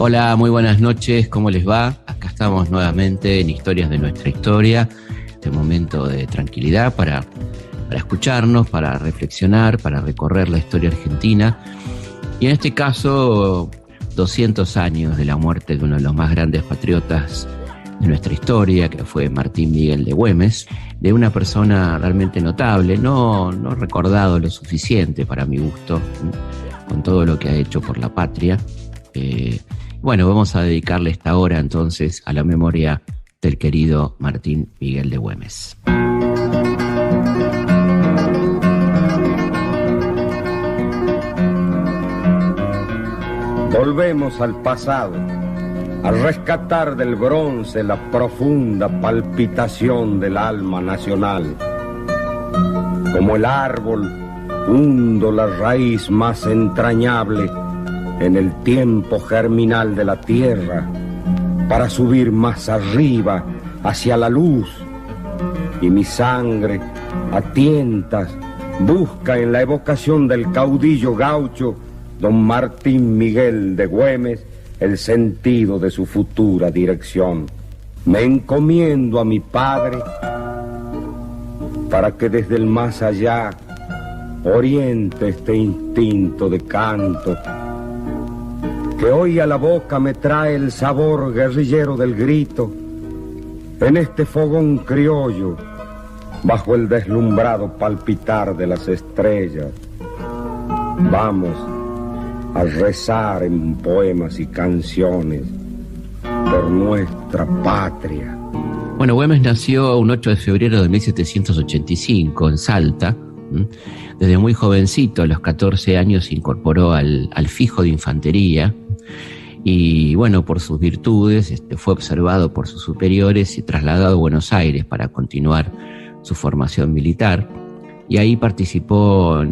Hola, muy buenas noches, ¿cómo les va? Acá estamos nuevamente en Historias de nuestra historia, este momento de tranquilidad para escucharnos, para reflexionar, para recorrer la historia argentina. Y en este caso, 200 años de la muerte de uno de los más grandes patriotas de nuestra historia, que fue Martín Miguel de Güemes, de una persona realmente notable, no recordado lo suficiente para mi gusto, con todo lo que ha hecho por la patria. Bueno, vamos a dedicarle esta hora entonces a la memoria del querido Martín Miguel de Güemes. Volvemos al pasado, a rescatar del bronce la profunda palpitación del alma nacional. Como el árbol, hundo la raíz más entrañable en el tiempo germinal de la tierra, para subir más arriba, hacia la luz, y mi sangre, a tientas, busca en la evocación del caudillo gaucho, don Martín Miguel de Güemes, el sentido de su futura dirección. Me encomiendo a mi padre para que desde el más allá oriente este instinto de canto, que hoy a la boca me trae el sabor guerrillero del grito, en este fogón criollo, bajo el deslumbrado palpitar de las estrellas. Vamos a rezar en poemas y canciones por nuestra patria. Bueno, Güemes nació un 8 de febrero de 1785 en Salta. Desde muy jovencito, a los 14 años, se incorporó al fijo de infantería y, bueno, por sus virtudes fue observado por sus superiores y trasladado a Buenos Aires para continuar su formación militar. Y ahí participó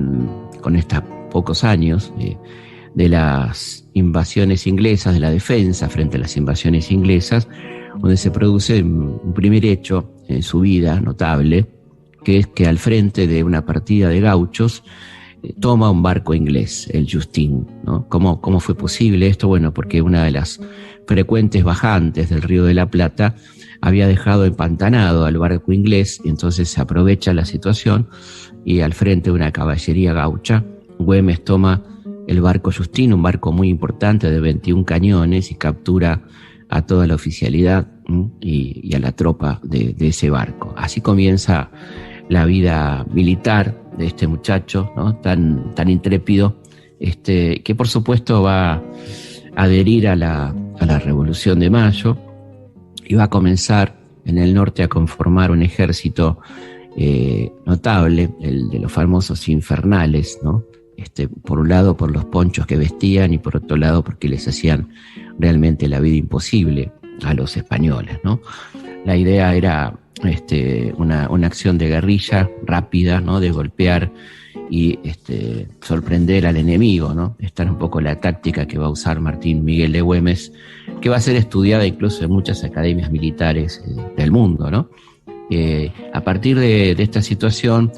con estos pocos años de las invasiones inglesas, de la defensa frente a las invasiones inglesas, donde se produce un primer hecho en su vida notable, que es que al frente de una partida de gauchos toma un barco inglés, el Justin, ¿no? ¿Cómo fue posible esto? Bueno, porque una de las frecuentes bajantes del Río de la Plata había dejado empantanado al barco inglés, y entonces se aprovecha la situación y al frente de una caballería gaucha, Güemes toma el barco Justin, un barco muy importante de 21 cañones, y captura a toda la oficialidad y a la tropa de ese barco. Así comienza la vida militar de este muchacho, ¿no? tan intrépido, que por supuesto va a adherir a la Revolución de Mayo y va a comenzar en el norte a conformar un ejército notable, el de los famosos infernales, ¿no? Por un lado por los ponchos que vestían y por otro lado porque les hacían realmente la vida imposible a los españoles, ¿no? La idea era una acción de guerrilla rápida, ¿no? De golpear y sorprender al enemigo, ¿no? Esta es un poco la táctica que va a usar Martín Miguel de Güemes, que va a ser estudiada incluso en muchas academias militares del mundo, ¿no? A partir de esta situación,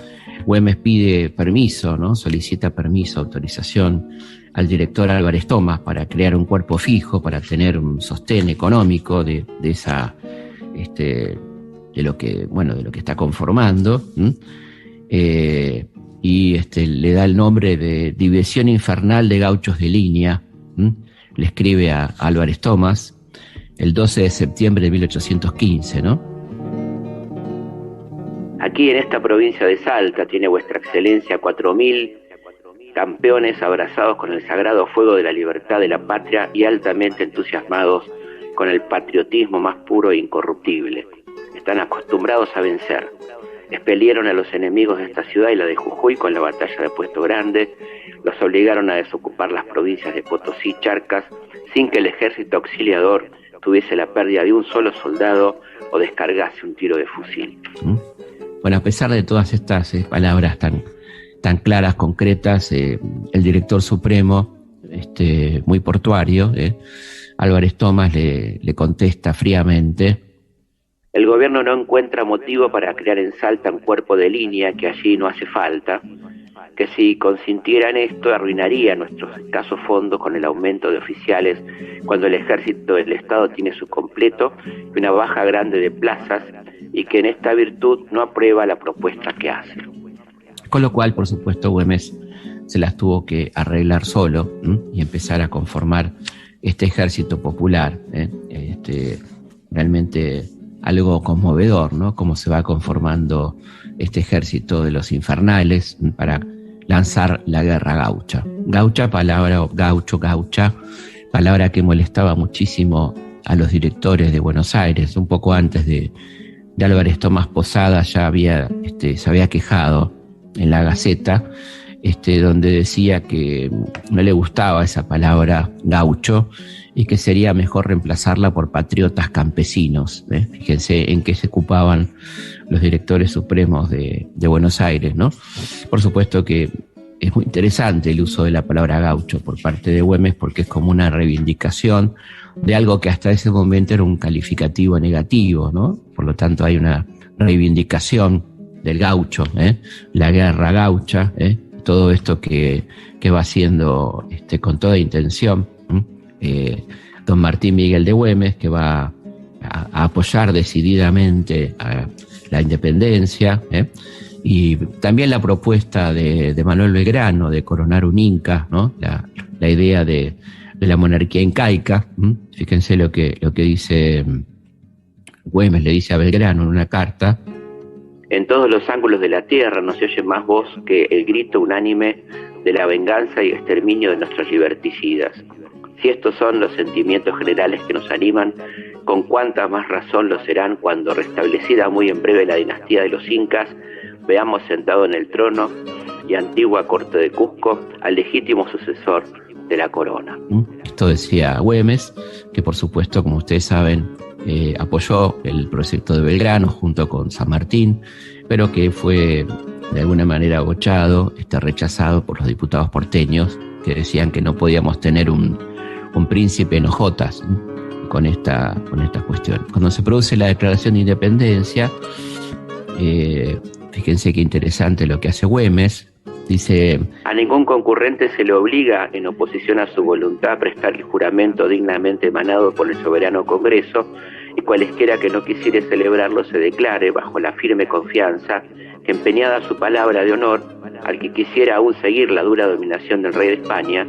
Güemes pide permiso, ¿no? Solicita permiso, autorización al director Álvarez Thomas para crear un cuerpo fijo, para tener un sostén económico de lo que está conformando, y le da el nombre de División Infernal de Gauchos de Línea. Le escribe a Álvarez Thomas el 12 de septiembre de 1815, ¿no? Aquí en esta provincia de Salta tiene vuestra excelencia 4.000 campeones abrazados con el sagrado fuego de la libertad de la patria y altamente entusiasmados con el patriotismo más puro e incorruptible. Están acostumbrados a vencer. Expelieron a los enemigos de esta ciudad y la de Jujuy con la batalla de Puesto Grande. Los obligaron a desocupar las provincias de Potosí y Charcas sin que el ejército auxiliador tuviese la pérdida de un solo soldado o descargase un tiro de fusil. Bueno, a pesar de todas estas palabras tan claras, concretas, el director supremo, muy portuario, Álvarez Thomas, le contesta fríamente: el gobierno no encuentra motivo para crear en Salta un cuerpo de línea, que allí no hace falta. que si consintieran esto arruinaría nuestros escasos fondos con el aumento de oficiales cuando el ejército del Estado tiene su completo y una baja grande de plazas, y que en esta virtud no aprueba la propuesta que hace. Con lo cual, por supuesto, Güemes se las tuvo que arreglar solo y empezar a conformar este ejército popular. Realmente algo conmovedor, ¿no? Cómo se va conformando este ejército de los infernales para lanzar la guerra gaucha. Gaucha, palabra, gaucho, gaucha, palabra que molestaba muchísimo a los directores de Buenos Aires. Un poco antes de Álvarez Tomás Posada ya se había quejado en la Gaceta, donde decía que no le gustaba esa palabra gaucho y que sería mejor reemplazarla por patriotas campesinos. Fíjense en qué se ocupaban los directores supremos de Buenos Aires, ¿no? Por supuesto que es muy interesante el uso de la palabra gaucho por parte de Güemes, porque es como una reivindicación de algo que hasta ese momento era un calificativo negativo, ¿no? Por lo tanto hay una reivindicación del gaucho, la guerra gaucha, todo esto que va haciendo con toda intención don Martín Miguel de Güemes, que va a apoyar decididamente a la independencia, y también la propuesta de Manuel Belgrano de coronar un inca, ¿no? La idea de la monarquía incaica. Fíjense lo que dice Güemes, le dice a Belgrano en una carta: en todos los ángulos de la tierra no se oye más voz que el grito unánime de la venganza y exterminio de nuestros liberticidas. Si estos son los sentimientos generales que nos animan, con cuánta más razón lo serán cuando, restablecida muy en breve la dinastía de los incas, veamos sentado en el trono y antigua corte de Cusco al legítimo sucesor de la corona. Esto decía Güemes, que por supuesto, como ustedes saben, apoyó el proyecto de Belgrano junto con San Martín, pero que fue de alguna manera agochado, rechazado por los diputados porteños, que decían que no podíamos tener un príncipe en hojotas con esta cuestión. Cuando se produce la declaración de independencia, fíjense qué interesante lo que hace Güemes. Dice: a ningún concurrente se le obliga, en oposición a su voluntad, a prestar el juramento dignamente emanado por el soberano Congreso, y cualesquiera que no quisiere celebrarlo se declare, bajo la firme confianza, que empeñada su palabra de honor, al que quisiera aún seguir la dura dominación del rey de España,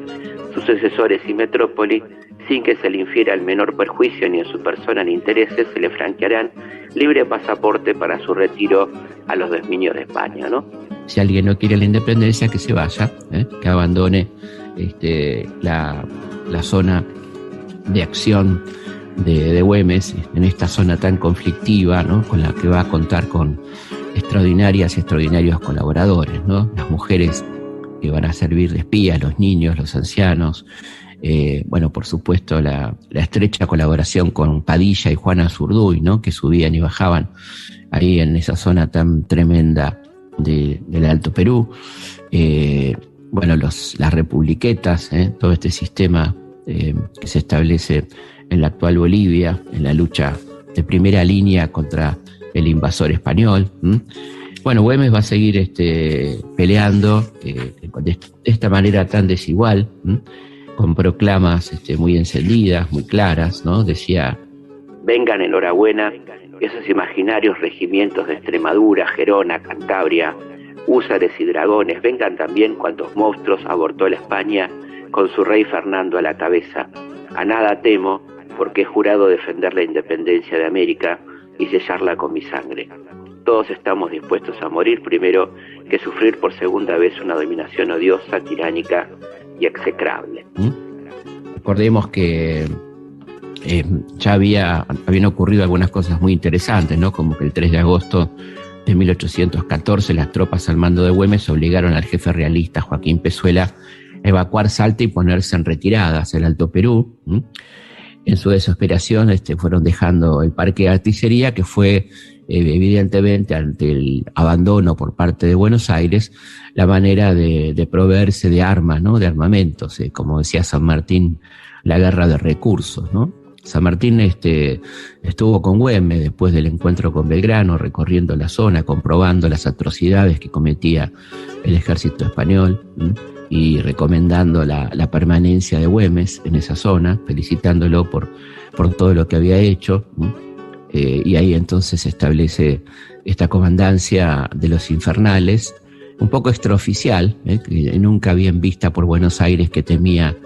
sus sucesores y metrópoli, sin que se le infiera el menor perjuicio ni en su persona ni intereses, se le franquearán libre pasaporte para su retiro a los dominios de España, ¿no? Si alguien no quiere la independencia, que se vaya, que abandone la zona de acción de Güemes en esta zona tan conflictiva, ¿no? Con la que va a contar con extraordinarios colaboradores, ¿no? Las mujeres que van a servir de espías, los niños, los ancianos, por supuesto la estrecha colaboración con Padilla y Juana Zurduy, ¿no? Que subían y bajaban ahí en esa zona tan tremenda del Alto Perú, las republiquetas, todo este sistema que se establece en la actual Bolivia, en la lucha de primera línea contra el invasor español. Güemes va a seguir peleando de esta manera tan desigual, con proclamas muy encendidas, muy claras, ¿no? Decía: vengan enhorabuena esos imaginarios regimientos de Extremadura, Gerona, Cantabria, húsares y dragones, vengan también cuantos monstruos abortó la España con su rey Fernando a la cabeza. A nada temo, porque he jurado defender la independencia de América y sellarla con mi sangre. Todos estamos dispuestos a morir primero que sufrir por segunda vez una dominación odiosa, tiránica y execrable. Recordemos que ya habían ocurrido algunas cosas muy interesantes, ¿no? Como que el 3 de agosto de 1814 las tropas al mando de Güemes obligaron al jefe realista Joaquín Pezuela a evacuar Salta y ponerse en retirada hacia el Alto Perú. En su desesperación fueron dejando el parque de artillería, que fue evidentemente, ante el abandono por parte de Buenos Aires, la manera de proveerse de armas, ¿no? De armamentos, como decía San Martín, la guerra de recursos, ¿no? San Martín estuvo con Güemes después del encuentro con Belgrano, recorriendo la zona, comprobando las atrocidades que cometía el ejército español y recomendando la permanencia de Güemes en esa zona, felicitándolo por todo lo que había hecho. Y ahí entonces se establece esta comandancia de los Infernales, un poco extraoficial, que nunca bien vista por Buenos Aires, que temía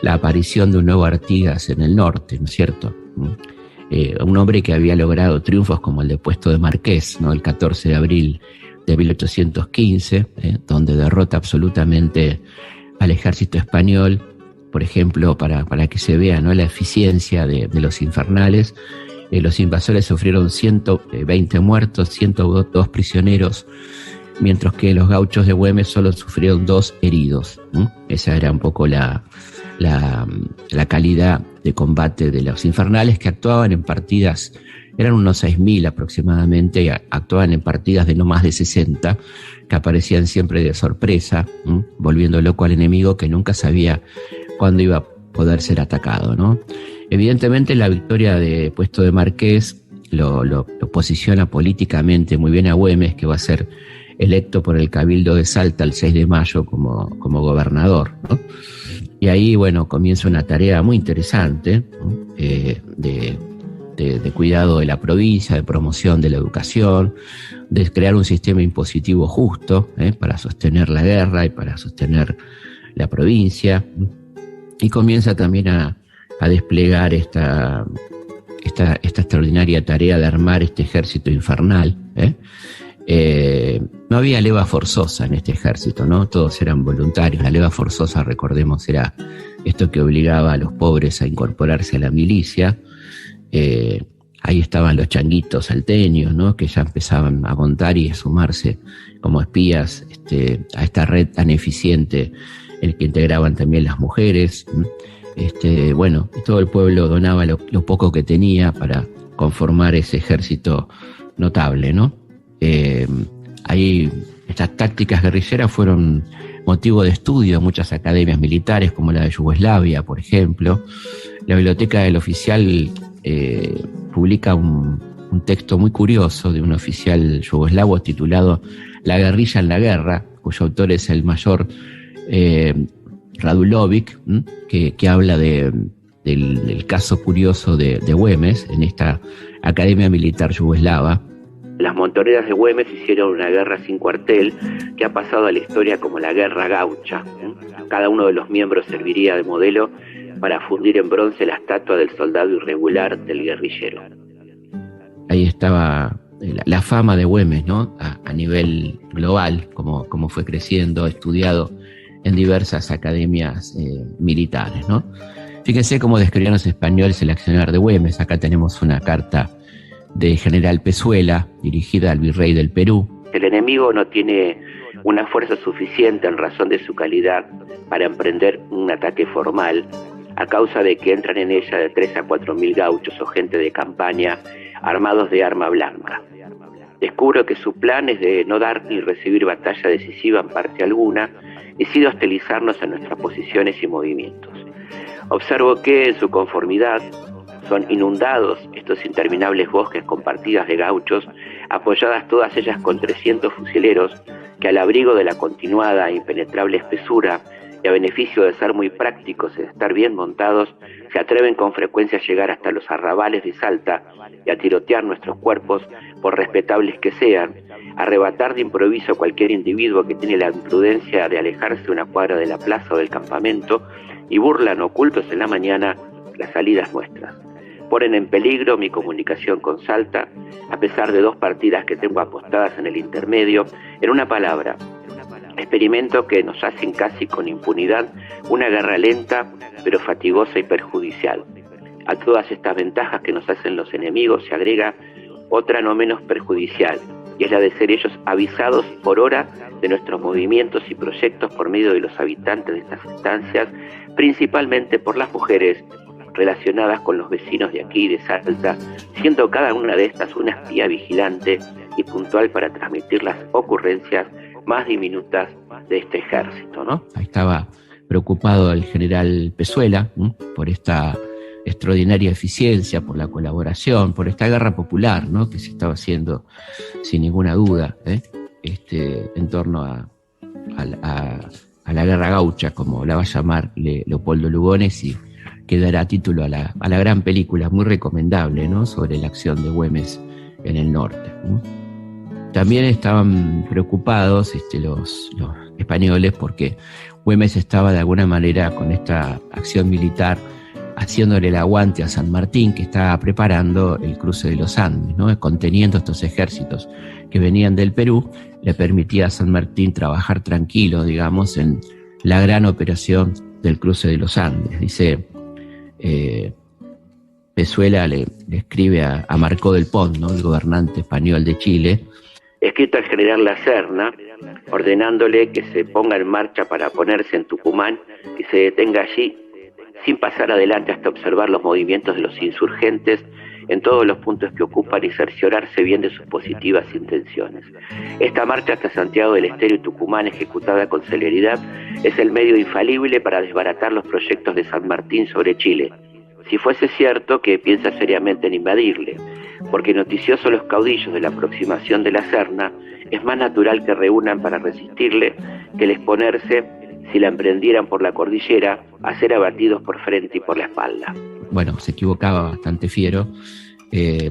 la aparición de un nuevo Artigas en el norte, ¿no es cierto? Un hombre que había logrado triunfos como el de Puesto de Marqués, ¿no? El 14 de abril de 1815, donde derrota absolutamente al ejército español, por ejemplo, para que se vea, ¿no?, la eficiencia de los Infernales. Los invasores sufrieron 120 muertos, 102 prisioneros, mientras que los gauchos de Güemes solo sufrieron 2 heridos. Esa era un poco la calidad de combate de los Infernales, que actuaban en partidas, eran unos 6.000 aproximadamente, y actuaban en partidas de no más de 60, que aparecían siempre de sorpresa, volviendo loco al enemigo, que nunca sabía cuándo iba a poder ser atacado, ¿no? Evidentemente la victoria de Puesto de Marqués lo posiciona políticamente muy bien a Güemes, que va a ser electo por el Cabildo de Salta el 6 de mayo como gobernador, ¿no? Y ahí, bueno, comienza una tarea muy interesante, ¿no?, de cuidado de la provincia, de promoción de la educación, de crear un sistema impositivo justo, para sostener la guerra y para sostener la provincia. Y comienza también a desplegar esta extraordinaria tarea de armar este ejército infernal. No había leva forzosa en este ejército, ¿no? Todos eran voluntarios. La leva forzosa, recordemos, era esto que obligaba a los pobres a incorporarse a la milicia. Ahí estaban los changuitos salteños, ¿no?, que ya empezaban a montar y a sumarse como espías a esta red tan eficiente, el que integraban también las mujeres. Bueno, todo el pueblo donaba lo poco que tenía para conformar ese ejército notable, ¿no? Ahí estas tácticas guerrilleras fueron motivo de estudio en muchas academias militares, como la de Yugoslavia, por ejemplo. La biblioteca del oficial publica un texto muy curioso de un oficial yugoslavo titulado La guerrilla en la guerra, cuyo autor es el mayor Radulovic, que habla del caso curioso de Güemes en esta academia militar yugoslava. Las montoneras de Güemes hicieron una guerra sin cuartel que ha pasado a la historia como la guerra gaucha. Cada uno de los miembros serviría de modelo para fundir en bronce la estatua del soldado irregular del guerrillero. Ahí estaba la fama de Güemes, ¿no?, a nivel global, como fue creciendo, estudiado en diversas academias militares, ¿no? Fíjense cómo describían los españoles el accionar de Güemes. Acá tenemos una carta de General Pezuela, dirigida al virrey del Perú. El enemigo no tiene una fuerza suficiente en razón de su calidad para emprender un ataque formal, a causa de que entran en ella de 3 a 4 mil gauchos o gente de campaña armados de arma blanca. Descubro que su plan es de no dar ni recibir batalla decisiva en parte alguna, y sí de hostilizarnos a nuestras posiciones y movimientos. Observo que, en su conformidad, son inundados estos interminables bosques con partidas de gauchos, apoyadas todas ellas con 300 fusileros, que al abrigo de la continuada e impenetrable espesura y a beneficio de ser muy prácticos y de estar bien montados, se atreven con frecuencia a llegar hasta los arrabales de Salta y a tirotear nuestros cuerpos, por respetables que sean, a arrebatar de improviso a cualquier individuo que tiene la imprudencia de alejarse una cuadra de la plaza o del campamento, y burlan ocultos en la mañana las salidas nuestras. Ponen en peligro mi comunicación con Salta, a pesar de 2 partidas que tengo apostadas en el intermedio. En una palabra, experimento que nos hacen casi con impunidad una guerra lenta, pero fatigosa y perjudicial. A todas estas ventajas que nos hacen los enemigos se agrega otra no menos perjudicial, y es la de ser ellos avisados por hora de nuestros movimientos y proyectos por medio de los habitantes de estas estancias, principalmente por las mujeres relacionadas con los vecinos de aquí de Salta, siendo cada una de estas una espía vigilante y puntual para transmitir las ocurrencias más diminutas de este ejército, ¿no? Ahí estaba preocupado el general Pezuela por esta extraordinaria eficiencia, por la colaboración, por esta guerra popular, ¿no?, que se estaba haciendo sin ninguna duda, en torno a la guerra gaucha, como la va a llamar Leopoldo Lugones, y que dará título a la gran película, muy recomendable, ¿no?, sobre la acción de Güemes en el norte, ¿no? También estaban preocupados los españoles porque Güemes estaba de alguna manera con esta acción militar haciéndole el aguante a San Martín, que estaba preparando el cruce de los Andes, ¿no?, conteniendo estos ejércitos que venían del Perú. Le permitía a San Martín trabajar tranquilo, digamos, en la gran operación del cruce de los Andes. Dice, Pezuela le escribe a Marcó del Pont, ¿no?, el gobernante español de Chile, escrito al general La Serna, ordenándole que se ponga en marcha para ponerse en Tucumán y se detenga allí, sin pasar adelante hasta observar los movimientos de los insurgentes en todos los puntos que ocupan y cerciorarse bien de sus positivas intenciones. Esta marcha hasta Santiago del Estero y Tucumán, ejecutada con celeridad, es el medio infalible para desbaratar los proyectos de San Martín sobre Chile, si fuese cierto que piensa seriamente en invadirle, porque noticiosos los caudillos de la aproximación de la Serna, es más natural que reúnan para resistirle que el exponerse, si la emprendieran por la cordillera, a ser abatidos por frente y por la espalda. Bueno, se equivocaba bastante fiero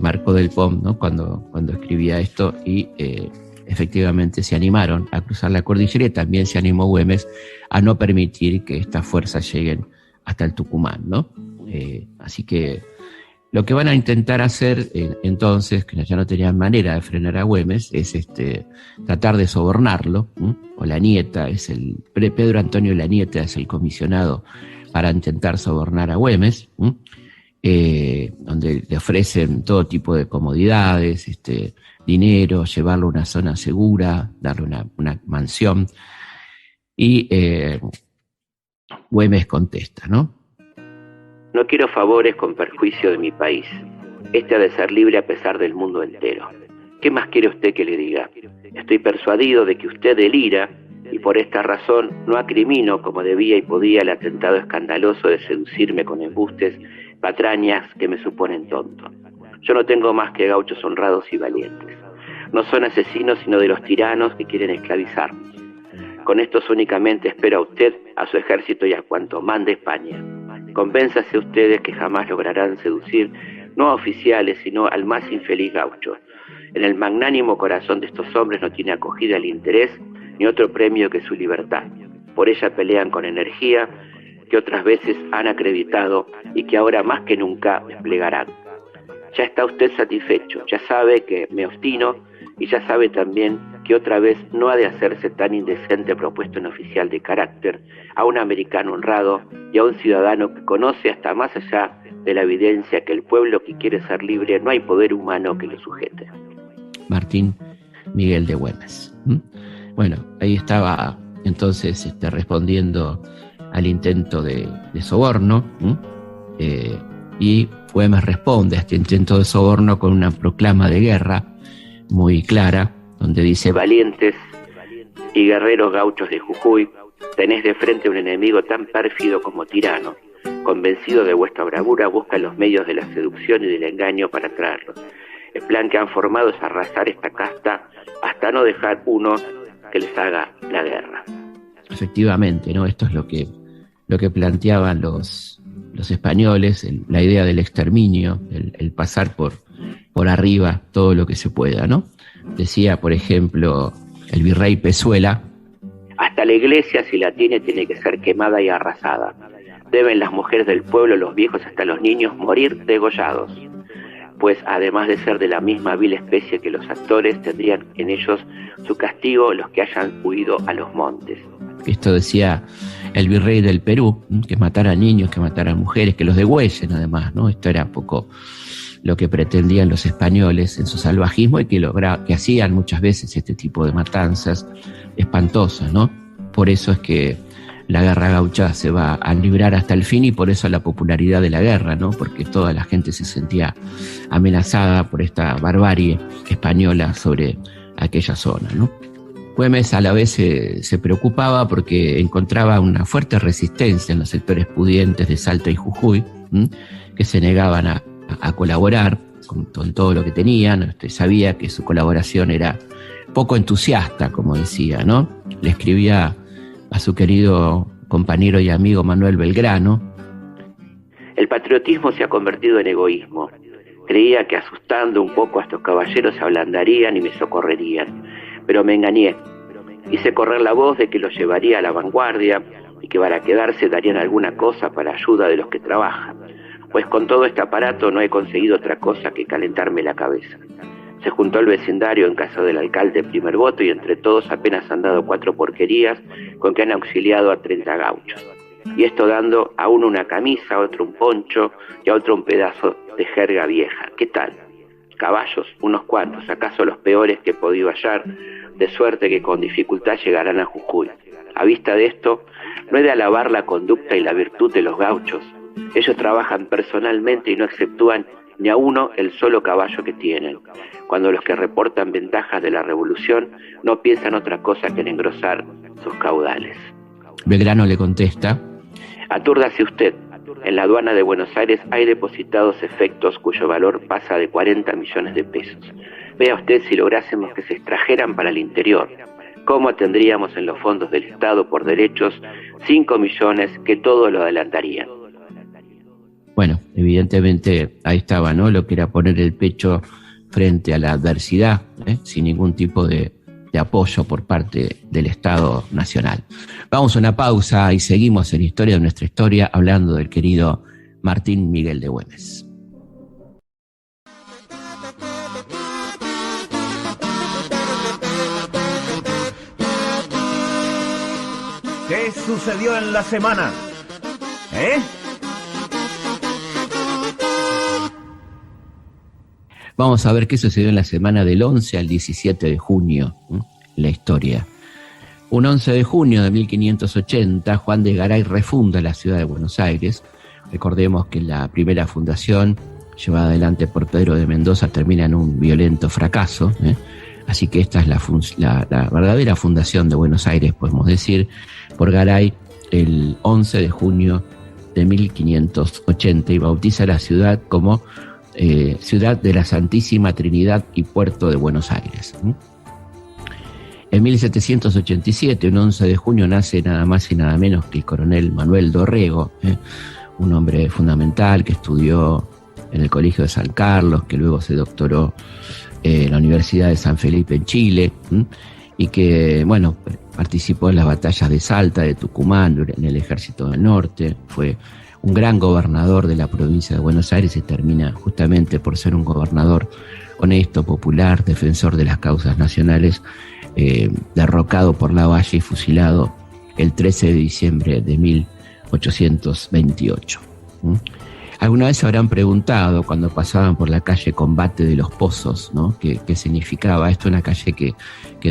Marcó del Pont, ¿no?, cuando escribía esto, y efectivamente se animaron a cruzar la cordillera, y también se animó Güemes a no permitir que estas fuerzas lleguen hasta el Tucumán, ¿no? Así que lo que van a intentar hacer entonces, que ya no tenían manera de frenar a Güemes, es tratar de sobornarlo, o Lanieta, Pedro Antonio Lanieta es el comisionado para intentar sobornar a Güemes, donde le ofrecen todo tipo de comodidades, dinero, llevarlo a una zona segura, darle una mansión, y Güemes contesta, ¿no? No quiero favores con perjuicio de mi país. Este ha de ser libre a pesar del mundo entero. ¿Qué más quiere usted que le diga? Estoy persuadido de que usted delira, y por esta razón no acrimino como debía y podía el atentado escandaloso de seducirme con embustes, patrañas que me suponen tonto. Yo no tengo más que gauchos honrados y valientes. No son asesinos sino de los tiranos que quieren esclavizarnos. Con estos únicamente espero a usted, a su ejército y a cuanto mande España. Convénzase ustedes que jamás lograrán seducir no a oficiales, sino al más infeliz gaucho. En el magnánimo corazón de estos hombres no tiene acogida el interés ni otro premio que su libertad. Por ella pelean con energía que otras veces han acreditado y que ahora más que nunca desplegarán. Ya está usted satisfecho, ya sabe que me obstino y ya sabe también que otra vez no ha de hacerse tan indecente propuesto en oficial de carácter a un americano honrado y a un ciudadano que conoce hasta más allá de la evidencia que el pueblo que quiere ser libre no hay poder humano que lo sujete. Martín Miguel de Güemes. Bueno, ahí estaba entonces respondiendo al intento de soborno, y Güemes responde a este intento de soborno con una proclama de guerra muy clara, donde dice: valientes y guerreros gauchos de Jujuy, tenés de frente a un enemigo tan pérfido como tirano. Convencido de vuestra bravura, busca los medios de la seducción y del engaño para traerlos. El plan que han formado es arrasar esta casta hasta no dejar uno que les haga la guerra. Efectivamente, ¿no? Esto es lo que planteaban los españoles, la idea del exterminio, el pasar por arriba todo lo que se pueda, ¿no? Decía, por ejemplo, el virrey Pezuela: hasta la iglesia, si la tiene que ser quemada y arrasada. Deben las mujeres del pueblo, los viejos hasta los niños, morir degollados. Pues además de ser de la misma vil especie que los actores, tendrían en ellos su castigo los que hayan huido a los montes. Esto decía el virrey del Perú, que matara niños, que matara mujeres, que los degüellen además, ¿no? Esto era poco lo que pretendían los españoles en su salvajismo, y que hacían muchas veces este tipo de matanzas espantosas, ¿no? Por eso es que la guerra gaucha se va a librar hasta el fin, y por eso la popularidad de la guerra, ¿no? Porque toda la gente se sentía amenazada por esta barbarie española sobre aquella zona, ¿no? Güemes a la vez se preocupaba porque encontraba una fuerte resistencia en los sectores pudientes de Salta y Jujuy, que se negaban a colaborar con todo lo que tenían. Sabía que su colaboración era poco entusiasta, como decía, ¿no? Le escribía a su querido compañero y amigo Manuel Belgrano: el patriotismo se ha convertido en egoísmo. Creía que asustando un poco a estos caballeros se ablandarían y me socorrerían, pero me engañé. Hice correr la voz de que los llevaría a la vanguardia y que para quedarse darían alguna cosa para ayuda de los que trabajan, pues con todo este aparato no he conseguido otra cosa que calentarme la cabeza. Se juntó el vecindario en casa del alcalde primer voto y entre todos apenas han dado 4 porquerías con que han auxiliado a 30 gauchos. Y esto dando a uno una camisa, a otro un poncho y a otro un pedazo de jerga vieja. ¿Qué tal? Caballos, unos cuantos, acaso los peores que he podido hallar, de suerte que con dificultad llegarán a Jujuy. A vista de esto, no he de alabar la conducta y la virtud de los gauchos. Ellos trabajan personalmente y no exceptúan ni a uno el solo caballo que tienen, cuando los que reportan ventajas de la revolución no piensan otra cosa que en engrosar sus caudales. Belgrano le contesta: atúrdase usted, en la aduana de Buenos Aires hay depositados efectos cuyo valor pasa de 40 millones de pesos. Vea usted si lográsemos que se extrajeran para el interior. ¿Cómo tendríamos en los fondos del Estado por derechos 5 millones que todo lo adelantarían? Bueno, evidentemente ahí estaba, ¿no? Lo que era poner el pecho frente a la adversidad, sin ningún tipo de apoyo por parte del Estado Nacional. Vamos a una pausa y seguimos en Historia de nuestra historia hablando del querido Martín Miguel de Güemes. ¿Qué sucedió en la semana? Vamos a ver qué sucedió en la semana del 11 al 17 de junio, la historia. Un 11 de junio de 1580, Juan de Garay refunda la ciudad de Buenos Aires. Recordemos que la primera fundación, llevada adelante por Pedro de Mendoza, termina en un violento fracaso. Así que esta es la verdadera fundación de Buenos Aires, podemos decir, por Garay el 11 de junio de 1580 y bautiza la ciudad como Ciudad de la Santísima Trinidad y Puerto de Buenos Aires. En 1787, un 11 de junio, nace nada más y nada menos que el coronel Manuel Dorrego, un hombre fundamental que estudió en el Colegio de San Carlos, que luego se doctoró en la Universidad de San Felipe en Chile, y que, bueno, participó en las batallas de Salta, de Tucumán, en el Ejército del Norte. Fue un gran gobernador de la provincia de Buenos Aires y termina justamente por ser un gobernador honesto, popular, defensor de las causas nacionales, derrocado por Lavalle y fusilado el 13 de diciembre de 1828. Alguna vez se habrán preguntado cuando pasaban por la calle Combate de los Pozos, ¿no? ¿Qué significaba esto? Una calle que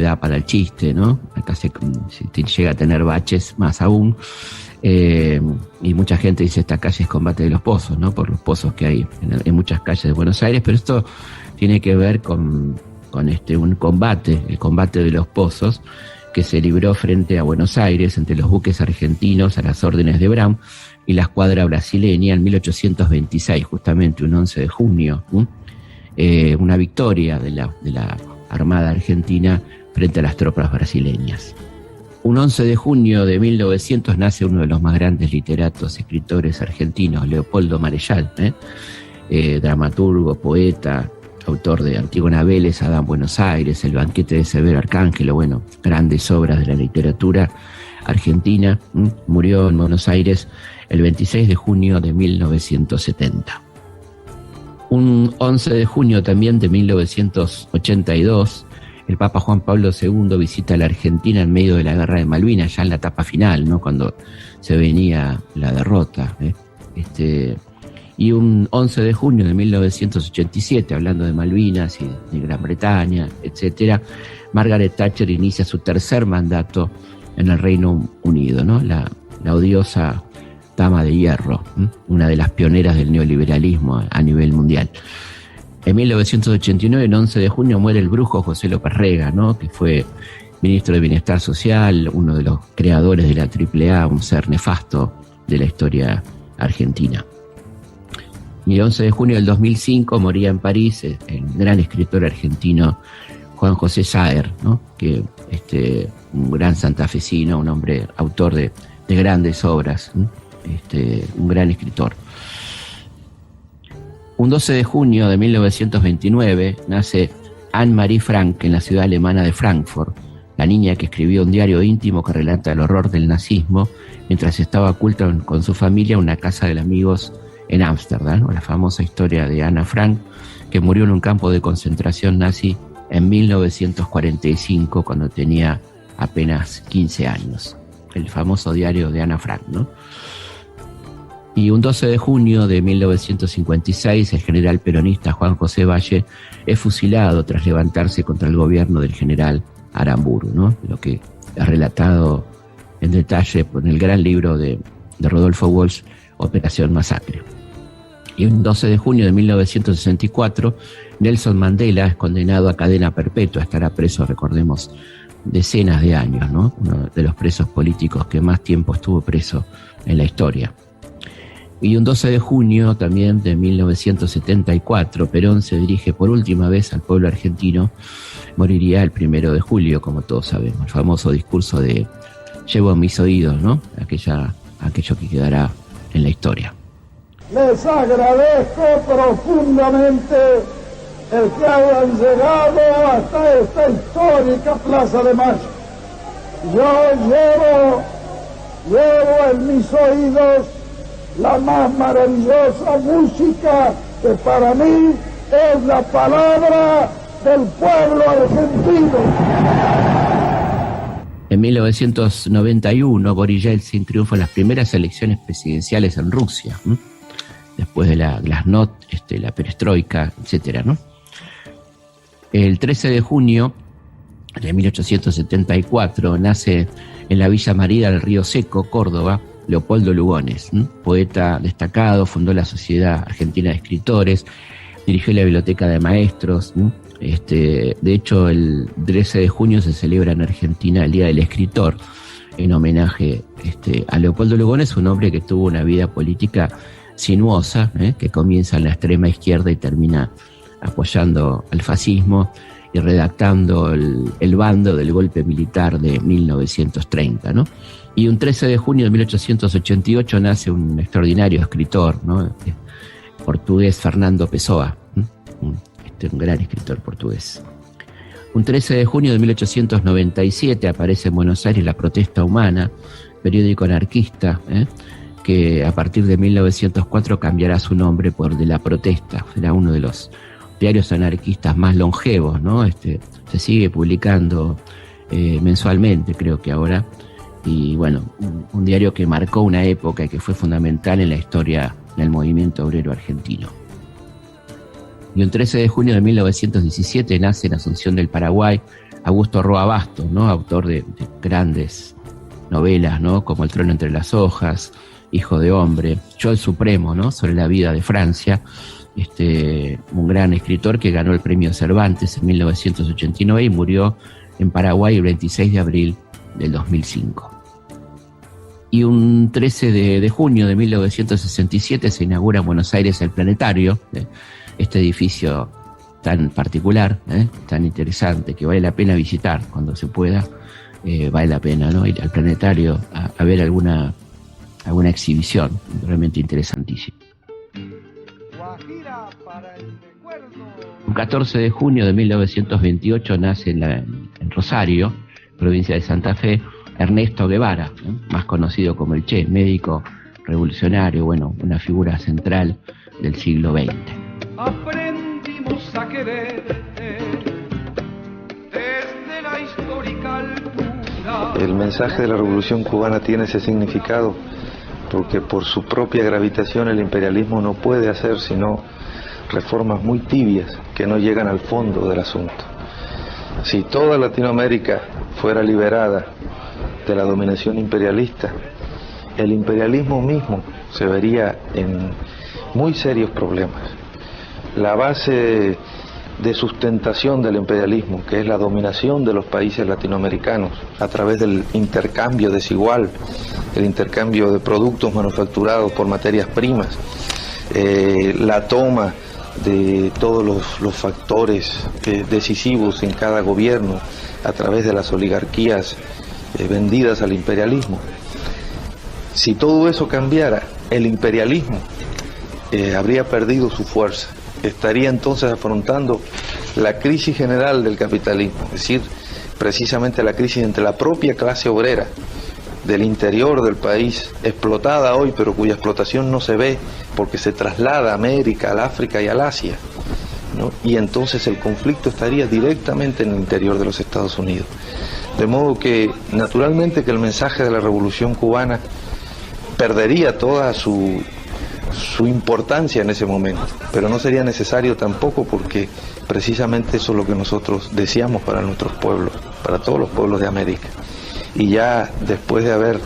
da para el chiste, ¿no? Una calle si llega a tener baches, más aún. Y mucha gente dice esta calle es Combate de los Pozos, ¿no? Por los pozos que hay en muchas calles de Buenos Aires, pero esto tiene que ver con un combate, el combate de los pozos, que se libró frente a Buenos Aires entre los buques argentinos a las órdenes de Brown y la escuadra brasileña en 1826, justamente un 11 de junio, una victoria de la Armada Argentina frente a las tropas brasileñas. Un 11 de junio de 1900 nace uno de los más grandes literatos, escritores argentinos, Leopoldo Marechal, dramaturgo, poeta, autor de Antígona Vélez, Adán Buenos Aires, El banquete de Severo Arcángelo, bueno, grandes obras de la literatura argentina. Murió en Buenos Aires el 26 de junio de 1970. Un 11 de junio también de 1982, el Papa Juan Pablo II visita la Argentina en medio de la Guerra de Malvinas, ya en la etapa final, ¿no? Cuando se venía la derrota. Y un 11 de junio de 1987, hablando de Malvinas y de Gran Bretaña, etcétera, Margaret Thatcher inicia su tercer mandato en el Reino Unido, ¿no? La odiosa Dama de Hierro, una de las pioneras del neoliberalismo a nivel mundial. En 1989, el 11 de junio, muere el brujo José López Rega, ¿no? Que fue ministro de Bienestar Social, uno de los creadores de la AAA, un ser nefasto de la historia argentina. Y el 11 de junio del 2005 moría en París el gran escritor argentino Juan José Saer, ¿no? Que un gran santafesino, un hombre autor de grandes obras, ¿no? Un gran escritor. Un 12 de junio de 1929 nace Anne-Marie Frank en la ciudad alemana de Frankfurt, la niña que escribió un diario íntimo que relata el horror del nazismo mientras estaba oculta con su familia en una casa de amigos en Ámsterdam, la famosa historia de Ana Frank, que murió en un campo de concentración nazi en 1945 cuando tenía apenas 15 años. El famoso diario de Ana Frank, ¿no? Y un 12 de junio de 1956, el general peronista Juan José Valle es fusilado tras levantarse contra el gobierno del general Aramburu, ¿no? Lo que ha relatado en detalle en el gran libro de Rodolfo Walsh, Operación Masacre. Y un 12 de junio de 1964, Nelson Mandela es condenado a cadena perpetua, estará preso, recordemos, decenas de años, ¿no? Uno de los presos políticos que más tiempo estuvo preso en la historia. Y un 12 de junio también de 1974, Perón se dirige por última vez al pueblo argentino, moriría el 1 de julio, como todos sabemos, el famoso discurso de "Llevo en mis oídos", ¿no? Aquello que quedará en la historia. Les agradezco profundamente el que hayan llegado hasta esta histórica Plaza de Mayo. Yo llevo en mis oídos la más maravillosa música que para mí es la palabra del pueblo argentino. En 1991, Boris Yeltsin triunfa en las primeras elecciones presidenciales en Rusia, ¿no? Después de la glasnost, la perestroika, etcétera, ¿no? El 13 de junio de 1874 nace en la Villa María del Río Seco, Córdoba, Leopoldo Lugones, ¿no? Poeta destacado, fundó la Sociedad Argentina de Escritores, dirigió la Biblioteca de Maestros, ¿no? De hecho, el 13 de junio se celebra en Argentina el Día del Escritor, en homenaje a Leopoldo Lugones, un hombre que tuvo una vida política sinuosa, que comienza en la extrema izquierda y termina apoyando al fascismo y redactando el bando del golpe militar de 1930, ¿no? Y un 13 de junio de 1888 nace un extraordinario escritor, ¿no? Portugués, Fernando Pessoa, ¿no? Un gran escritor portugués. Un 13 de junio de 1897 aparece en Buenos Aires La Protesta Humana, periódico anarquista, que a partir de 1904 cambiará su nombre por De la Protesta. Será uno de los diarios anarquistas más longevos, ¿no? Se sigue publicando mensualmente, creo que ahora. Y bueno, un diario que marcó una época y que fue fundamental en la historia del movimiento obrero argentino. Y un 13 de junio de 1917 nace en Asunción del Paraguay Augusto Roa Bastos, ¿no? Autor de grandes novelas, ¿no? Como El trono entre las hojas, Hijo de hombre, Yo el Supremo, ¿no? Sobre la vida de Francia. Un gran escritor que ganó el premio Cervantes en 1989 y murió en Paraguay el 26 de abril del 2005. Y un 13 de junio de 1967 se inaugura en Buenos Aires el Planetario, este edificio tan particular, tan interesante, que vale la pena visitar cuando se pueda. Vale la pena, ¿no? Ir al Planetario a ver alguna exhibición realmente interesantísima. Un 14 de junio de 1928 nace en Rosario, provincia de Santa Fe, Ernesto Guevara, más conocido como el Che, médico revolucionario, bueno, una figura central del siglo XX. Aprendimos a quererte desde la histórica altura. El mensaje de la Revolución Cubana tiene ese significado porque por su propia gravitación el imperialismo no puede hacer sino reformas muy tibias que no llegan al fondo del asunto. Si toda Latinoamérica fuera liberada de la dominación imperialista, el imperialismo mismo se vería en muy serios problemas. La base de sustentación del imperialismo, que es la dominación de los países latinoamericanos a través del intercambio desigual, el intercambio de productos manufacturados por materias primas, la toma de todos los factores decisivos en cada gobierno a través de las oligarquías vendidas al imperialismo. Si todo eso cambiara, el imperialismo habría perdido su fuerza. Estaría entonces afrontando la crisis general del capitalismo, es decir, precisamente la crisis entre la propia clase obrera del interior del país, explotada hoy, pero cuya explotación no se ve porque se traslada a América, al África y al Asia, ¿no? Y entonces el conflicto estaría directamente en el interior de los Estados Unidos. De modo que, naturalmente, que el mensaje de la Revolución Cubana perdería toda su importancia en ese momento, pero no sería necesario tampoco, porque precisamente eso es lo que nosotros deseamos para nuestros pueblos, para todos los pueblos de América. Y ya después de haber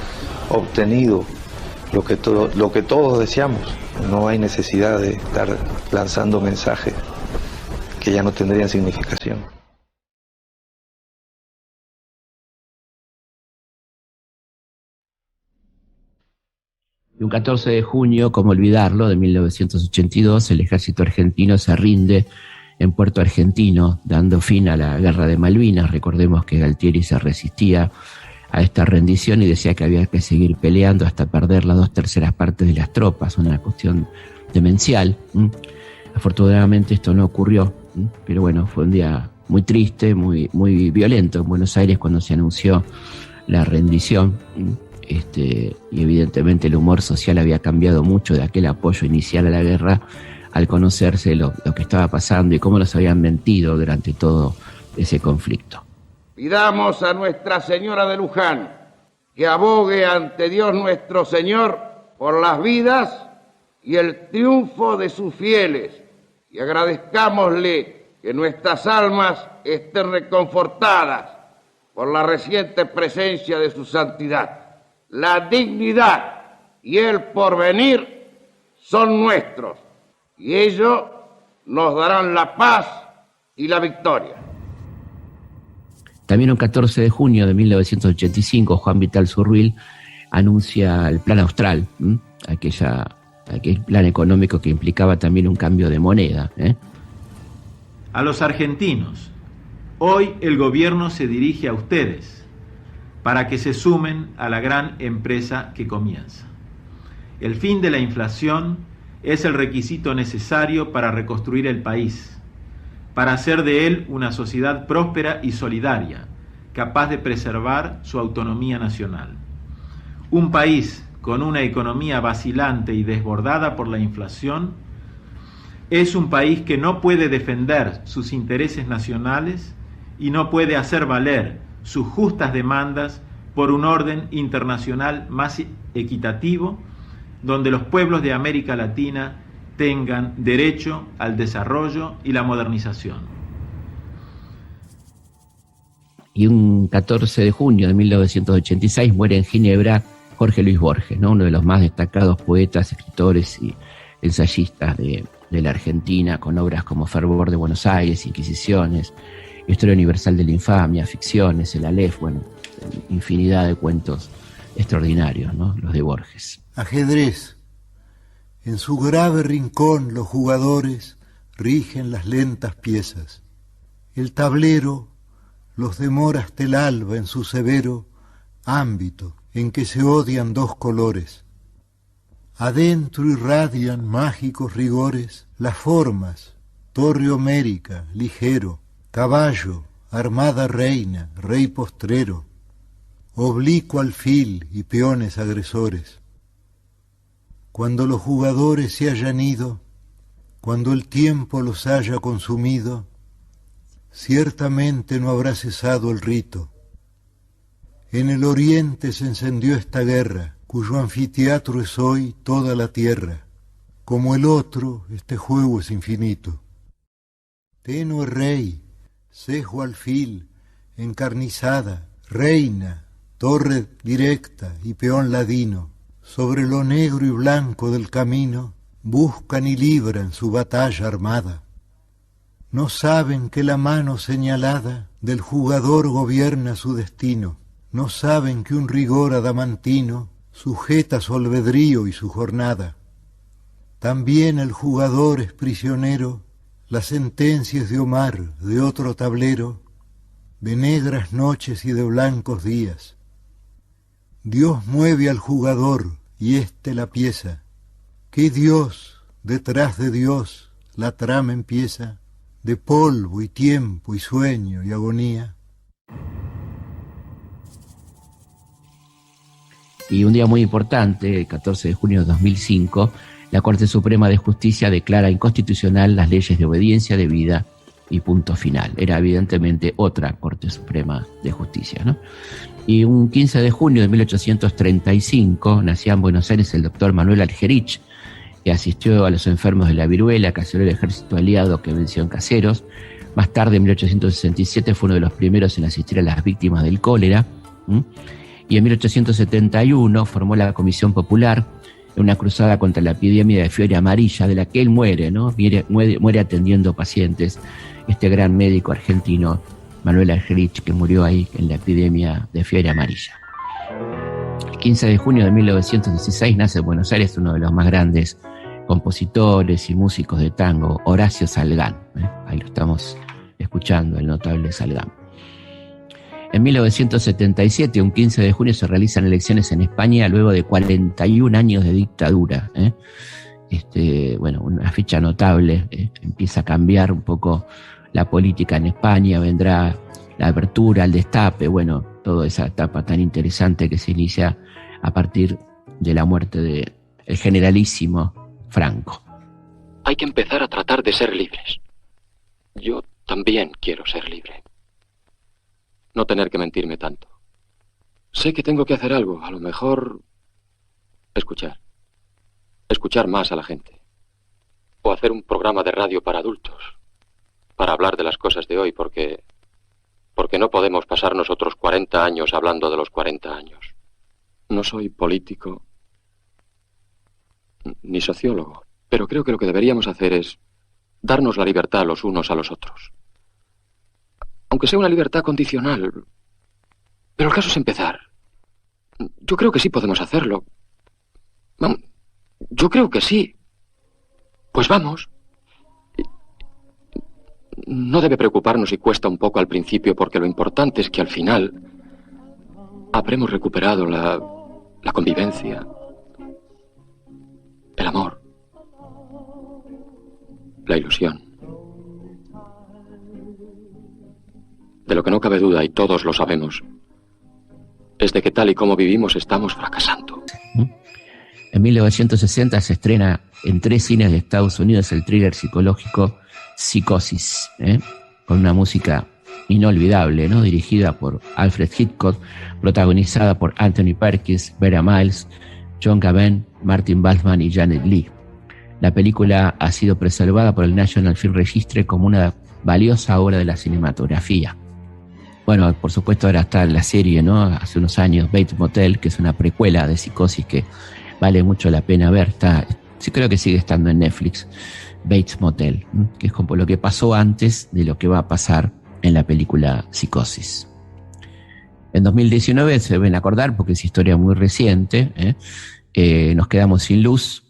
obtenido lo que todos deseamos, no hay necesidad de estar lanzando mensajes que ya no tendrían significación. Y un 14 de junio, como olvidarlo, de 1982, el ejército argentino se rinde en Puerto Argentino, dando fin a la Guerra de Malvinas. Recordemos que Galtieri se resistía a esta rendición y decía que había que seguir peleando hasta perder las 2/3 partes de las tropas, una cuestión demencial. Afortunadamente esto no ocurrió, pero bueno, fue un día muy triste, muy violento en Buenos Aires cuando se anunció la rendición. Y evidentemente el humor social había cambiado mucho de aquel apoyo inicial a la guerra al conocerse lo que estaba pasando y cómo nos habían mentido durante todo ese conflicto. Pidamos a Nuestra Señora de Luján que abogue ante Dios nuestro Señor por las vidas y el triunfo de sus fieles, y agradezcámosle que nuestras almas estén reconfortadas por la reciente presencia de su santidad. La dignidad y el porvenir son nuestros, y ellos nos darán la paz y la victoria. También un 14 de junio de 1985, Juan Vital Zurril anuncia el Plan Austral, aquel plan económico que implicaba también un cambio de moneda. A los argentinos, hoy el gobierno se dirige a ustedes para que se sumen a la gran empresa que comienza. El fin de la inflación es el requisito necesario para reconstruir el país, para hacer de él una sociedad próspera y solidaria, capaz de preservar su autonomía nacional. Un país con una economía vacilante y desbordada por la inflación es un país que no puede defender sus intereses nacionales y no puede hacer valer sus justas demandas por un orden internacional más equitativo, donde los pueblos de América Latina tengan derecho al desarrollo y la modernización. Y un 14 de junio de 1986 muere en Ginebra Jorge Luis Borges, ¿no? Uno de los más destacados poetas, escritores y ensayistas de la Argentina, con obras como Fervor de Buenos Aires, Inquisiciones, Historia Universal de la Infamia, Ficciones, El Aleph, bueno, infinidad de cuentos extraordinarios, ¿no? Los de Borges. Ajedrez. En su grave rincón los jugadores rigen las lentas piezas. El tablero los demora hasta el alba en su severo ámbito en que se odian dos colores. Adentro irradian mágicos rigores las formas, torre homérica, ligero, caballo, armada reina, rey postrero, oblicuo alfil y peones agresores. Cuando los jugadores se hayan ido, cuando el tiempo los haya consumido, ciertamente no habrá cesado el rito. En el oriente se encendió esta guerra, cuyo anfiteatro es hoy toda la tierra. Como el otro, este juego es infinito. Tenue rey, cejo alfil, encarnizada, reina, torre directa y peón ladino, sobre lo negro y blanco del camino, buscan y libran su batalla armada. No saben que la mano señalada del jugador gobierna su destino, no saben que un rigor adamantino sujeta su albedrío y su jornada. También el jugador es prisionero, la sentencia es de Omar, de otro tablero, de negras noches y de blancos días. Dios mueve al jugador y éste la pieza. ¿Qué Dios? Detrás de Dios la trama empieza, de polvo y tiempo y sueño y agonía. Y un día muy importante, el 14 de junio de 2005, la Corte Suprema de Justicia declara inconstitucional las leyes de obediencia debida y punto final. Era evidentemente otra Corte Suprema de Justicia, ¿no? Y un 15 de junio de 1835 nacía en Buenos Aires el doctor Manuel Algerich, que asistió a los enfermos de la viruela, que asesoró el ejército aliado que venció en Caseros. Más tarde, en 1867, fue uno de los primeros en asistir a las víctimas del cólera. Y en 1871 formó la Comisión Popular en una cruzada contra la epidemia de fiebre amarilla, de la que él muere, ¿no? Muere atendiendo pacientes. Este gran médico argentino, Manuel Algerich, que murió ahí en la epidemia de fiebre amarilla. El 15 de junio de 1916 nace en Buenos Aires uno de los más grandes compositores y músicos de tango, Horacio Salgán. Ahí lo estamos escuchando, el notable Salgán. En 1977, un 15 de junio, se realizan elecciones en España luego de 41 años de dictadura. Bueno, una fecha notable. Empieza a cambiar un poco la política en España, vendrá la apertura, el destape, bueno, toda esa etapa tan interesante que se inicia a partir de la muerte del generalísimo Franco. Hay que empezar a tratar de ser libres. Yo también quiero ser libre. No tener que mentirme tanto. Sé que tengo que hacer algo, a lo mejor escuchar. Escuchar más a la gente. O hacer un programa de radio para adultos. Para hablar de las cosas de hoy, porque no podemos pasarnos otros 40 años hablando de los 40 años. No soy político ni sociólogo, pero creo que lo que deberíamos hacer es darnos la libertad los unos a los otros. Aunque sea una libertad condicional. Pero el caso es empezar. Yo creo que sí podemos hacerlo. Vamos, yo creo que sí. Pues vamos. No debe preocuparnos si cuesta un poco al principio, porque lo importante es que al final habremos recuperado la convivencia, el amor, la ilusión. De lo que no cabe duda, y todos lo sabemos, es de que tal y como vivimos estamos fracasando. En 1960 se estrena en 3 cines de Estados Unidos el thriller psicológico Psicosis, con una música inolvidable, ¿no? Dirigida por Alfred Hitchcock, protagonizada por Anthony Perkins, Vera Miles, John Gavin, Martin Balsam y Janet Leigh. La película ha sido preservada por el National Film Registry como una valiosa obra de la cinematografía. Bueno, por supuesto ahora está la serie, ¿no? Hace unos años, Bates Motel, que es una precuela de Psicosis que vale mucho la pena ver. Sí, creo que sigue estando en Netflix, Bates Motel, que es como lo que pasó antes de lo que va a pasar en la película Psicosis. En 2019, se deben acordar, porque es historia muy reciente, nos quedamos sin luz.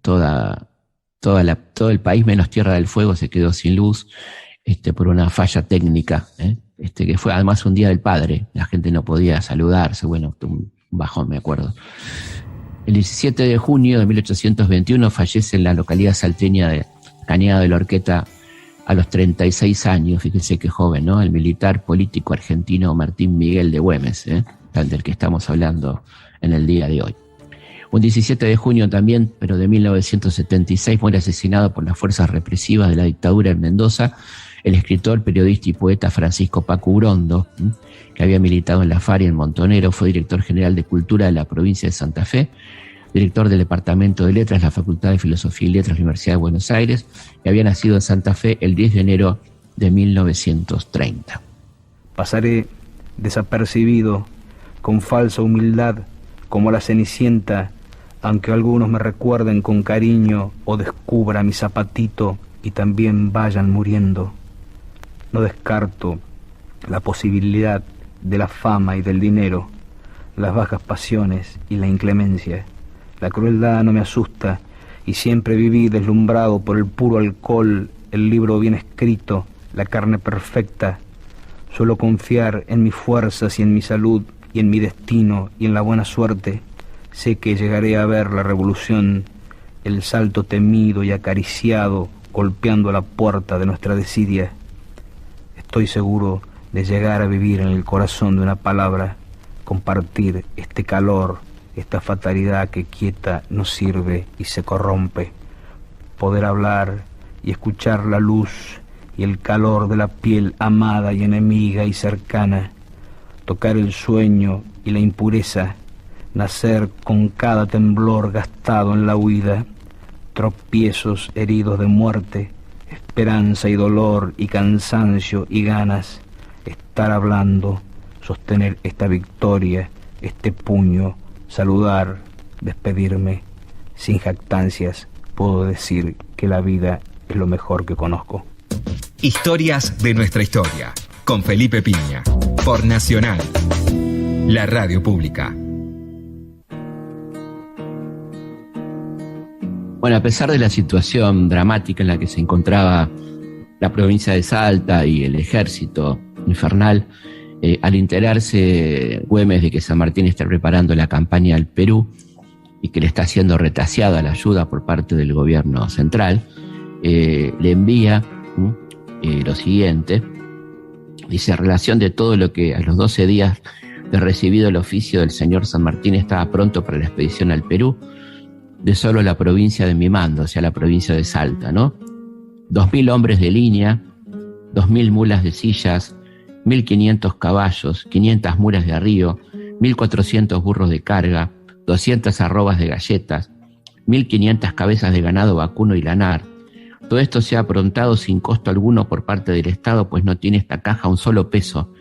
Todo el país, menos Tierra del Fuego, se quedó sin luz por una falla técnica, que fue además un día del padre. La gente no podía saludarse, bueno, un bajón, me acuerdo. El 17 de junio de 1821 fallece en la localidad salteña de Cañada de la Horqueta a los 36 años, fíjense qué joven, ¿no? El militar político argentino Martín Miguel de Güemes, del que estamos hablando en el día de hoy. Un 17 de junio también, pero de 1976, muere asesinado por las fuerzas represivas de la dictadura en Mendoza el escritor, periodista y poeta Francisco Paco Urondo, que había militado en la FARC y en Montonero. Fue director general de Cultura de la provincia de Santa Fe, director del Departamento de Letras de la Facultad de Filosofía y Letras de la Universidad de Buenos Aires, y había nacido en Santa Fe el 10 de enero de 1930. Pasaré desapercibido, con falsa humildad, como la Cenicienta, aunque algunos me recuerden con cariño o descubra mi zapatito y también vayan muriendo. No descarto la posibilidad de la fama y del dinero, las bajas pasiones y la inclemencia, La crueldad no me asusta y siempre viví deslumbrado por el puro alcohol, el libro bien escrito, la carne perfecta. Suelo confiar en mis fuerzas y en mi salud y en mi destino y en la buena suerte. Sé que llegaré a ver la revolución, el salto temido y acariciado golpeando a la puerta de nuestra desidia. Estoy seguro de llegar a vivir en el corazón de una palabra, compartir este calor, esta fatalidad que quieta no sirve y se corrompe, poder hablar y escuchar la luz y el calor de la piel amada y enemiga y cercana, tocar el sueño y la impureza, nacer con cada temblor gastado en la huida, tropiezos heridos de muerte, esperanza y dolor y cansancio y ganas, estar hablando, sostener esta victoria, este puño, saludar, despedirme, sin jactancias, puedo decir que la vida es lo mejor que conozco. Historias de nuestra historia, con Felipe Piña, por Nacional, la radio pública. Bueno, a pesar de la situación dramática en la que se encontraba la provincia de Salta y el ejército infernal, al enterarse Güemes de que San Martín está preparando la campaña al Perú y que le está siendo retaseada la ayuda por parte del gobierno central, le envía lo siguiente. Dice: a relación de todo lo que a los 12 días de recibido el oficio del señor San Martín estaba pronto para la expedición al Perú, de solo la provincia de mi mando, o sea, la provincia de Salta, ¿no? 2.000 hombres de línea, 2.000 mulas de sillas, 1.500 caballos, 500 mulas de arrío, 1.400 burros de carga, 200 arrobas de galletas, 1.500 cabezas de ganado vacuno y lanar. Todo esto se ha aprontado sin costo alguno por parte del Estado, pues no tiene esta caja un solo peso,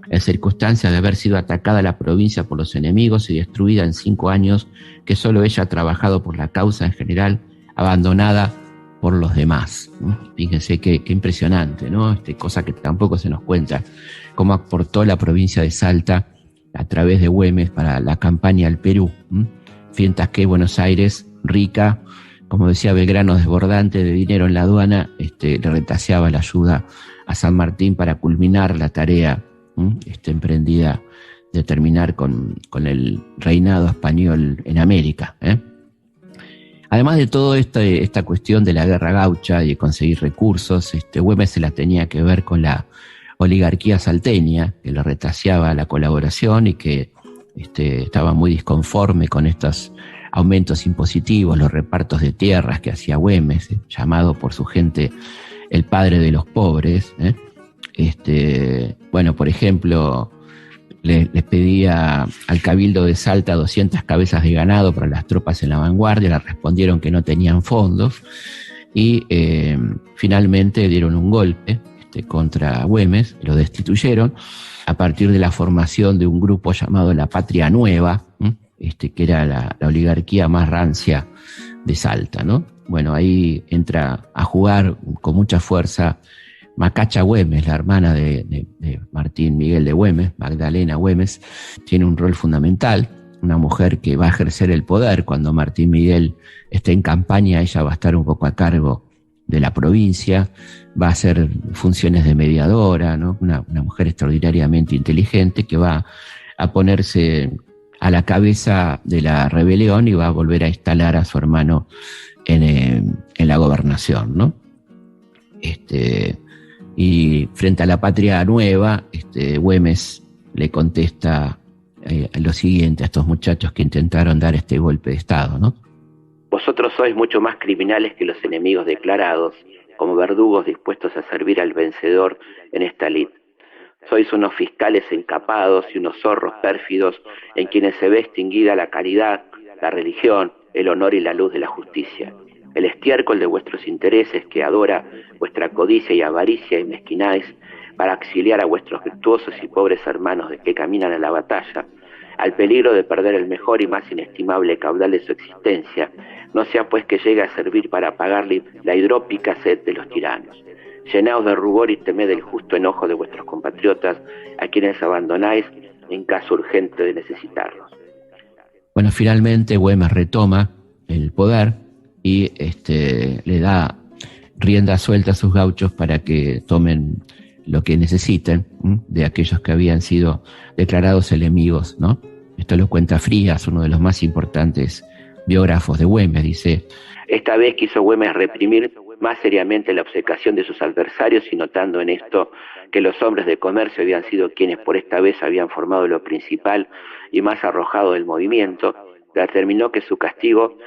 en circunstancia de haber sido atacada la provincia por los enemigos y destruida en 5 años, que solo ella ha trabajado por la causa en general, abandonada por los demás. Fíjense qué impresionante, ¿no? Cosa que tampoco se nos cuenta, cómo aportó la provincia de Salta a través de Güemes para la campaña al Perú. Mientras que Buenos Aires, rica, como decía Belgrano, desbordante de dinero en la aduana, le retaseaba la ayuda a San Martín para culminar la tarea emprendida de terminar con el reinado español en América. Además de todo esta cuestión de la guerra gaucha y de conseguir recursos, Güemes se la tenía que ver con la oligarquía salteña, que le retaseaba la colaboración y que estaba muy disconforme con estos aumentos impositivos, los repartos de tierras que hacía Güemes, llamado por su gente el padre de los pobres. Bueno, por ejemplo, les pedía al Cabildo de Salta 200 cabezas de ganado para las tropas en la vanguardia, le respondieron que no tenían fondos y finalmente dieron un golpe contra Güemes, lo destituyeron a partir de la formación de un grupo llamado La Patria Nueva, que era la oligarquía más rancia de Salta, ¿no? Bueno, ahí entra a jugar con mucha fuerza Macacha Güemes, la hermana de Martín Miguel de Güemes, Magdalena Güemes, tiene un rol fundamental, una mujer que va a ejercer el poder cuando Martín Miguel esté en campaña. Ella va a estar un poco a cargo de la provincia, va a hacer funciones de mediadora, ¿no? Una mujer extraordinariamente inteligente que va a ponerse a la cabeza de la rebelión y va a volver a instalar a su hermano en la gobernación, ¿no? Y frente a La Patria Nueva, Güemes le contesta lo siguiente a estos muchachos que intentaron dar este golpe de Estado, ¿no? Vosotros sois mucho más criminales que los enemigos declarados, como verdugos dispuestos a servir al vencedor en esta lid. Sois unos fiscales encapados y unos zorros pérfidos en quienes se ve extinguida la caridad, la religión, el honor y la luz de la justicia. El estiércol de vuestros intereses que adora vuestra codicia y avaricia y mezquináis para auxiliar a vuestros virtuosos y pobres hermanos que caminan a la batalla, al peligro de perder el mejor y más inestimable caudal de su existencia, no sea pues que llegue a servir para apagar la hidrópica sed de los tiranos. Llenaos de rubor y temed el justo enojo de vuestros compatriotas, a quienes abandonáis en caso urgente de necesitarlos. Bueno, finalmente Güemes retoma el poder y le da rienda suelta a sus gauchos para que tomen lo que necesiten de aquellos que habían sido declarados enemigos, ¿no? Esto lo cuenta Frías, uno de los más importantes biógrafos de Güemes, dice: esta vez quiso Güemes reprimir más seriamente la obcecación de sus adversarios y notando en esto que los hombres de comercio habían sido quienes por esta vez habían formado lo principal y más arrojado del movimiento, determinó que su castigo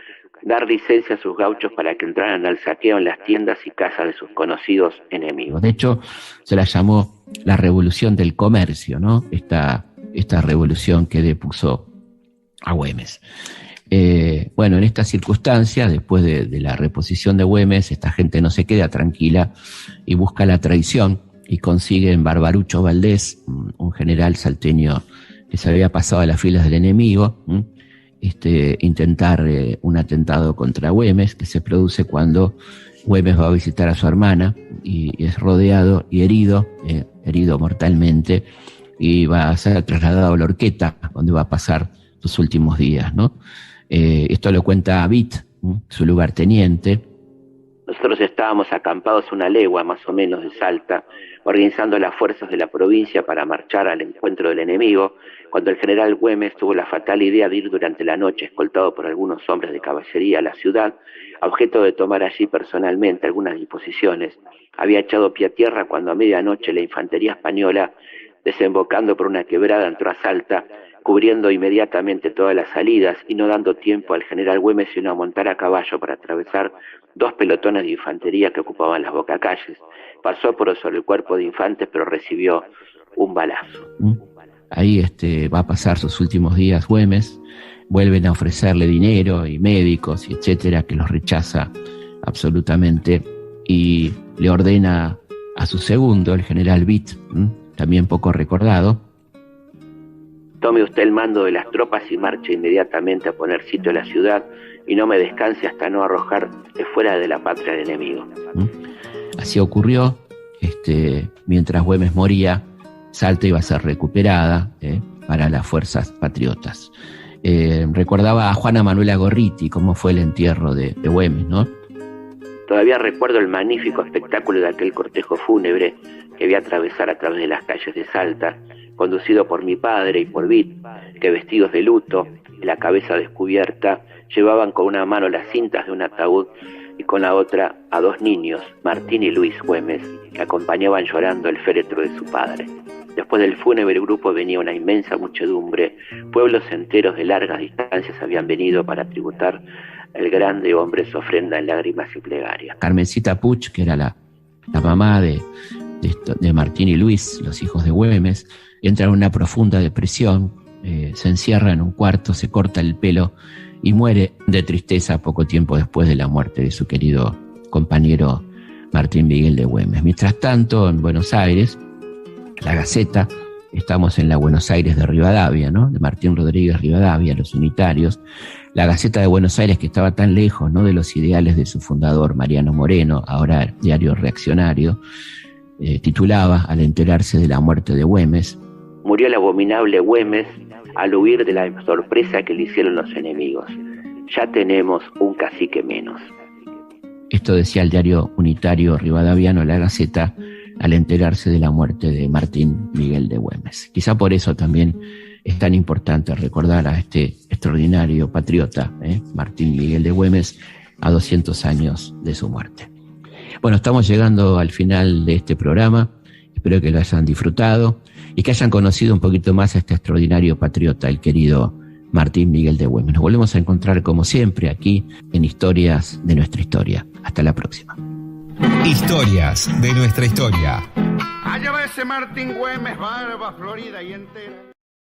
dar licencia a sus gauchos para que entraran al saqueo en las tiendas y casas de sus conocidos enemigos. De hecho, se la llamó la revolución del comercio, ¿no? Esta revolución que depuso a Güemes. Bueno, en estas circunstancias, después de la reposición de Güemes, esta gente no se queda tranquila y busca la traición y consigue en Barbarucho Valdés, un general salteño que se había pasado a las filas del enemigo, intentar un atentado contra Güemes, que se produce cuando Güemes va a visitar a su hermana y es rodeado y herido mortalmente, y va a ser trasladado a la horqueta, donde va a pasar sus últimos días, ¿no? Esto lo cuenta Vitt, su lugarteniente. Nosotros estábamos acampados a una legua más o menos de Salta, organizando las fuerzas de la provincia para marchar al encuentro del enemigo, cuando el general Güemes tuvo la fatal idea de ir durante la noche, escoltado por algunos hombres de caballería, a la ciudad, a objeto de tomar allí personalmente algunas disposiciones. Había echado pie a tierra cuando a medianoche la infantería española, desembocando por una quebrada, entró a Salta, cubriendo inmediatamente todas las salidas y no dando tiempo al general Güemes sino a montar a caballo para atravesar 2 pelotones de infantería que ocupaban las bocacalles. Pasó por sobre el cuerpo de infantes, pero recibió un balazo. Ahí va a pasar sus últimos días Güemes. Vuelven a ofrecerle dinero y médicos, y etcétera, que los rechaza absolutamente, y le ordena a su segundo, el general Vitt, también poco recordado: tome usted el mando de las tropas y marche inmediatamente a poner sitio a la ciudad y no me descanse hasta no arrojar de fuera de la patria al enemigo. Así ocurrió. Mientras Güemes moría, Salta iba a ser recuperada para las fuerzas patriotas. Recordaba a Juana Manuela Gorriti cómo fue el entierro de Güemes, ¿no? Todavía recuerdo el magnífico espectáculo de aquel cortejo fúnebre que vi atravesar a través de las calles de Salta, conducido por mi padre y por Vitt, que vestidos de luto y la cabeza descubierta, llevaban con una mano las cintas de un ataúd y con la otra a 2 niños, Martín y Luis Güemes, que acompañaban llorando el féretro de su padre. Después del fúnebre grupo venía una inmensa muchedumbre, pueblos enteros de largas distancias habían venido para tributar al grande hombre su ofrenda en lágrimas y plegarias. Carmencita Puch, que era la mamá de Martín y Luis, los hijos de Güemes, entra en una profunda depresión, se encierra en un cuarto, se corta el pelo y muere de tristeza poco tiempo después de la muerte de su querido compañero Martín Miguel de Güemes. Mientras tanto, en Buenos Aires, la Gaceta, estamos en la Buenos Aires de Rivadavia, ¿no? De Martín Rodríguez Rivadavia, los unitarios. La Gaceta de Buenos Aires, que estaba tan lejos, ¿no?, de los ideales de su fundador, Mariano Moreno, ahora diario reaccionario, titulaba, al enterarse de la muerte de Güemes: murió el abominable Güemes al huir de la sorpresa que le hicieron los enemigos. Ya tenemos un cacique menos. Esto decía el diario unitario rivadaviano La Gaceta al enterarse de la muerte de Martín Miguel de Güemes. Quizá por eso también es tan importante recordar a este extraordinario patriota, Martín Miguel de Güemes, a 200 años de su muerte. Bueno, estamos llegando al final de este programa. Espero que lo hayan disfrutado y que hayan conocido un poquito más a este extraordinario patriota, el querido Martín Miguel de Güemes. Nos volvemos a encontrar como siempre aquí en Historias de Nuestra Historia. Hasta la próxima. Historias de Nuestra Historia. Allá va ese Martín Güemes, barba florida y entera.